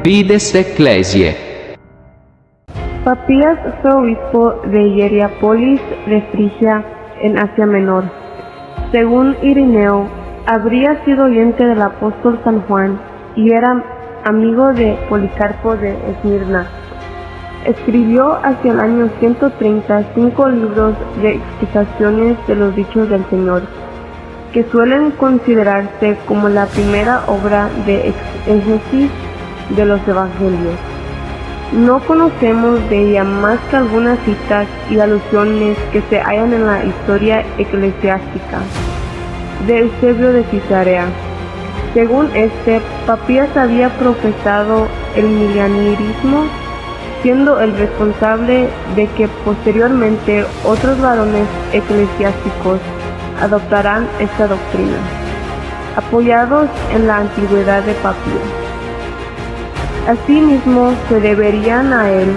fides ecclesiae. Papías fue obispo de Hierápolis de Frigia, en Asia Menor. Según Irineo, habría sido oyente del apóstol San Juan y era amigo de Policarpo de Esmirna. Escribió hacia el año 130 5 libros de explicaciones de los dichos del Señor, que suelen considerarse como la primera obra de exégesis de los evangelios. No conocemos de ella más que algunas citas y alusiones que se hallan en la historia eclesiástica de Eusebio de Cesarea. Según Papías había profesado el mileniarismo, siendo el responsable de que posteriormente otros varones eclesiásticos adoptarán esta doctrina, apoyados en la antigüedad de Papías. Asimismo, se deberían a él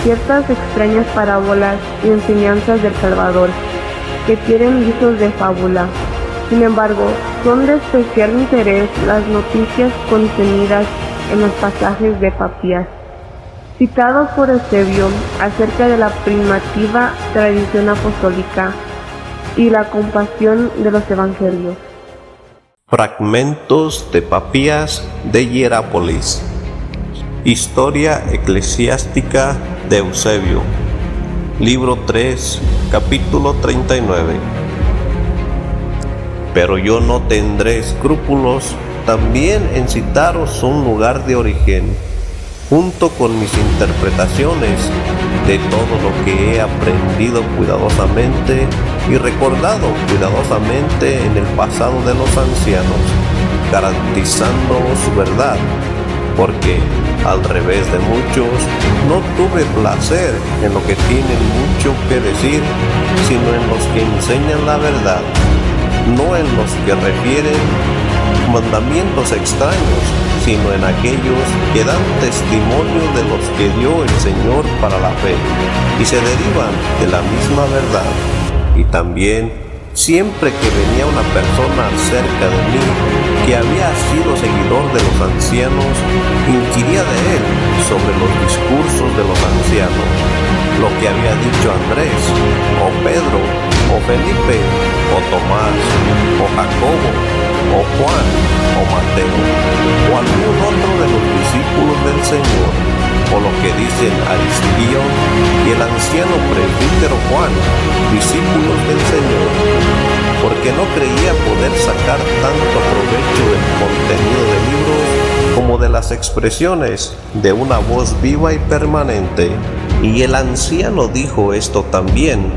ciertas extrañas parábolas y enseñanzas del Salvador, que tienen visos de fábula. Sin embargo, son de especial interés las noticias contenidas en los pasajes de Papías, citado por Eusebio acerca de la primitiva tradición apostólica y la compasión de los evangelios. Fragmentos de Papías de Hierápolis. Historia eclesiástica de Eusebio. Libro 3, capítulo 39. Pero yo no tendré escrúpulos también en citaros un lugar de origen, junto con mis interpretaciones de todo lo que he aprendido cuidadosamente y recordado cuidadosamente en el pasado de los ancianos, garantizando su verdad, porque al revés de muchos, no tuve placer en lo que tienen mucho que decir, sino en los que enseñan la verdad, no en los que refieren mandamientos extraños, sino en aquellos que dan testimonio de los que dio el Señor para la fe, y se derivan de la misma verdad. Y también, siempre que venía una persona cerca de mí, que había sido seguidor de los ancianos, inquiría de él sobre los discursos de los ancianos, lo que había dicho Andrés, o Pedro, o Felipe, o Tomás, o Jacobo, o Juan, o Mateo, o algún otro de los discípulos del Señor, o lo que dicen Aristío y el anciano presbítero Juan, discípulos del Señor, porque no creía poder sacar tanto provecho del contenido del libro como de las expresiones de una voz viva y permanente. Y el anciano dijo esto también.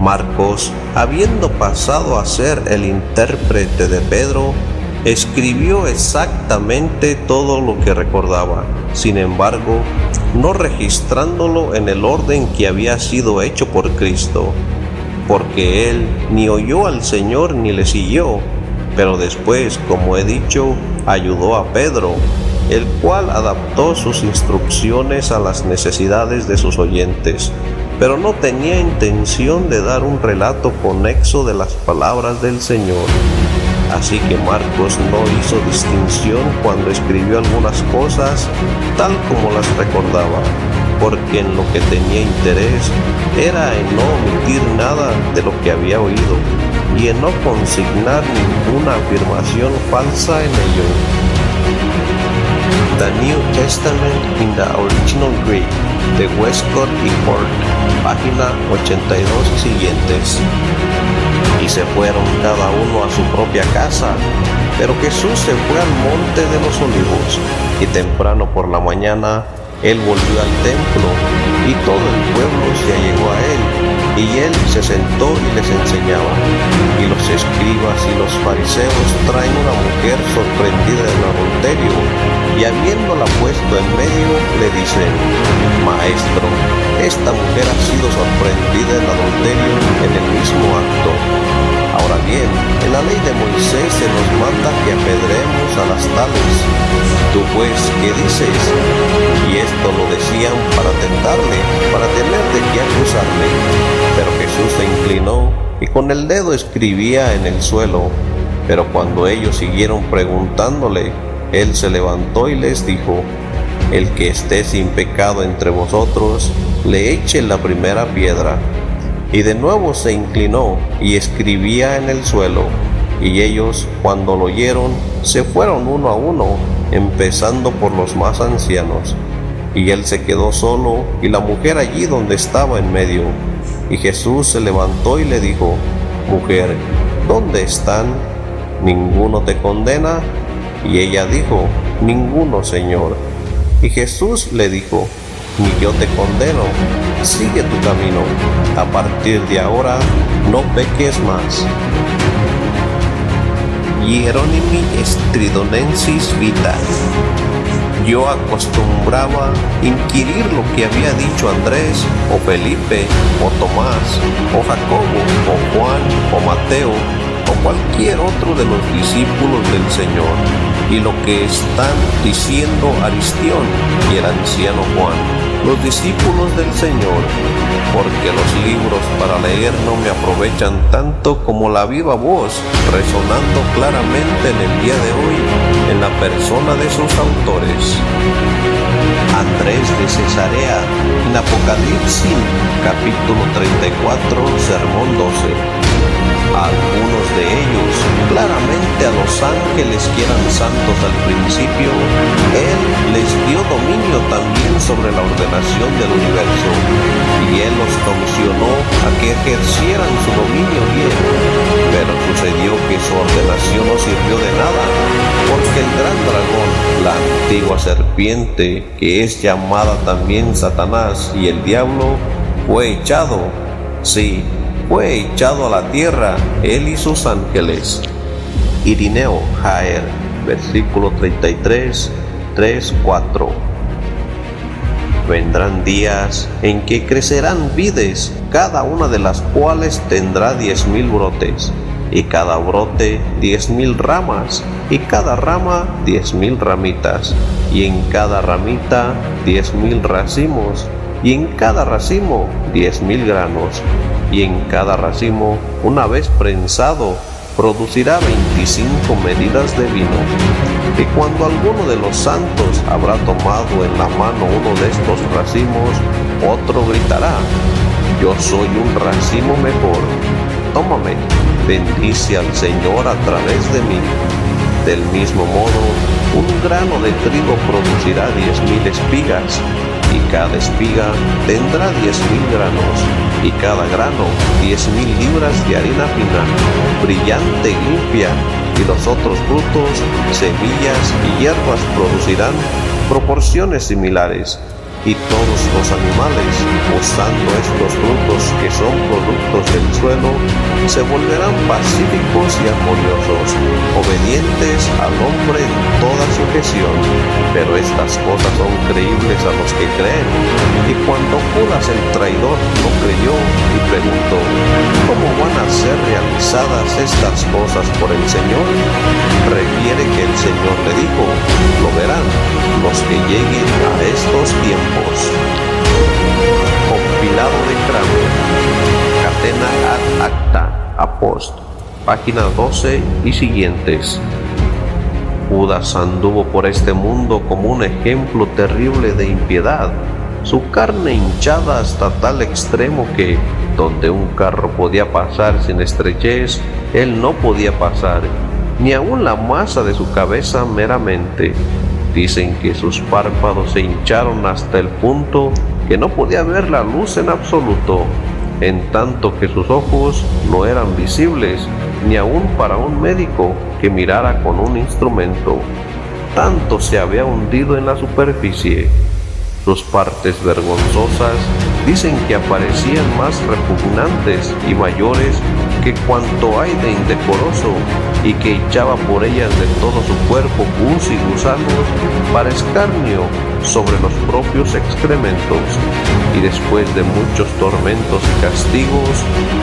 Marcos, habiendo pasado a ser el intérprete de Pedro, escribió exactamente todo lo que recordaba, sin embargo, no registrándolo en el orden que había sido hecho por Cristo, porque él ni oyó al Señor ni le siguió, pero después, como he dicho, ayudó a Pedro, el cual adaptó sus instrucciones a las necesidades de sus oyentes, pero no tenía intención de dar un relato conexo de las palabras del Señor. Así que Marcos no hizo distinción cuando escribió algunas cosas tal como las recordaba, porque en lo que tenía interés era en no omitir nada de lo que había oído y en no consignar ninguna afirmación falsa en ello. The New Testament in the Original Greek, de Westcott y Ford, página 82 y siguientes. Y se fueron cada uno a su propia casa, pero Jesús se fue al monte de los olivos, y temprano por la mañana él volvió al templo, y todo el pueblo se allegó a él, y él se sentó y les enseñaba. Y los escribas y los fariseos traen una mujer sorprendida en adulterio, y habiéndola puesto en medio, le dicen: Maestro, esta mujer ha sido sorprendida en adulterio en el mismo acto. Ahora bien, en la ley de Moisés se nos manda que apedreemos a las tales. Tú pues, ¿qué dices? Y esto lo decían para tentarle, para tener de qué acusarle. Pero Jesús se inclinó y con el dedo escribía en el suelo. Pero cuando ellos siguieron preguntándole, él se levantó y les dijo: el que esté sin pecado entre vosotros, le eche la primera piedra. Y de nuevo se inclinó y escribía en el suelo. Y ellos, cuando lo oyeron, se fueron uno a uno, empezando por los más ancianos. Y él se quedó solo, y la mujer allí donde estaba en medio. Y Jesús se levantó y le dijo: Mujer, ¿dónde están? ¿Ninguno te condena? Y ella dijo: Ninguno, Señor. Y Jesús le dijo: Ni yo te condeno, sigue tu camino, a partir de ahora no peques más. Hieronymi Stridonensis Vita. Yo acostumbraba inquirir lo que había dicho Andrés, o Felipe, o Tomás, o Jacobo, o Juan, o Mateo, o cualquier otro de los discípulos del Señor, y lo que están diciendo Aristión y el anciano Juan, los discípulos del Señor, porque los libros para leer no me aprovechan tanto como la viva voz resonando claramente en el día de hoy en la persona de sus autores. Andrés de Cesarea, en Apocalipsis, capítulo 34, sermón 12. A algunos de ellos, claramente a los ángeles que eran santos al principio, Él les dio dominio también sobre la ordenación del universo, y Él los comisionó a que ejercieran su dominio bien. Pero sucedió que su ordenación no sirvió de nada, porque el gran dragón, la antigua serpiente, que es llamada también Satanás y el diablo, fue echado, sí, fue echado a la tierra, él y sus ángeles. Irineo Jaer, versículo 33, 3, 4. Vendrán días en que crecerán vides, cada una de las cuales tendrá 10,000 brotes, y cada brote 10,000 ramas, y cada rama 10,000 ramitas, y en cada ramita 10,000 racimos, y en cada racimo 10,000 granos, y en cada racimo, una vez prensado, producirá 25 medidas de vino. Y cuando alguno de los santos habrá tomado en la mano uno de estos racimos, otro gritará: Yo soy un racimo mejor, tómame, bendice al Señor a través de mí. Del mismo modo, un grano de trigo producirá 10,000 espigas, y cada espiga tendrá 10,000 granos, y cada grano 10,000 libras de harina fina, brillante y limpia, y los otros frutos, semillas y hierbas producirán proporciones similares. Y todos los animales, usando estos frutos que son productos del suelo, se volverán pacíficos y armoniosos, obedientes al hombre en toda sujeción. Pero estas cosas son creíbles a los que creen. Y cuando Judas el traidor no creyó y preguntó: ¿Cómo van a ser realizadas estas cosas por el Señor? Refiere que el Señor le dijo: Lo verán los que lleguen a estos tiempos. Compilado de Kramer, Catena ad acta, Apost, página 12 y siguientes. Judas anduvo por este mundo como un ejemplo terrible de impiedad, su carne hinchada hasta tal extremo que, donde un carro podía pasar sin estrechez, él no podía pasar, ni aun la masa de su cabeza meramente. Dicen que sus párpados se hincharon hasta el punto que no podía ver la luz en absoluto, en tanto que sus ojos no eran visibles, ni aun para un médico que mirara con un instrumento. Tanto se había hundido en la superficie. Sus partes vergonzosas dicen que aparecían más repugnantes y mayores que cuanto hay de indecoroso, y que echaba por ellas de todo su cuerpo pus y gusanos para escarnio sobre los propios excrementos. Y después de muchos tormentos y castigos,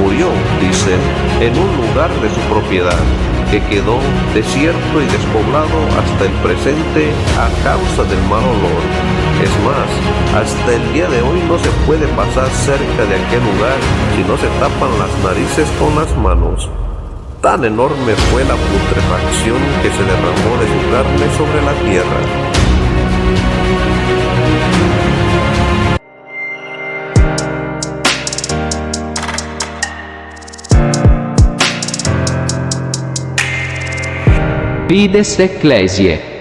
murió, dicen, en un lugar de su propiedad, que quedó desierto y despoblado hasta el presente a causa del mal olor. Es más, hasta el día de hoy no se puede pasar cerca de aquel lugar si no se tapan las narices con las manos. Tan enorme fue la putrefacción que se derramó de su carne sobre la tierra. Fides Ecclesiae.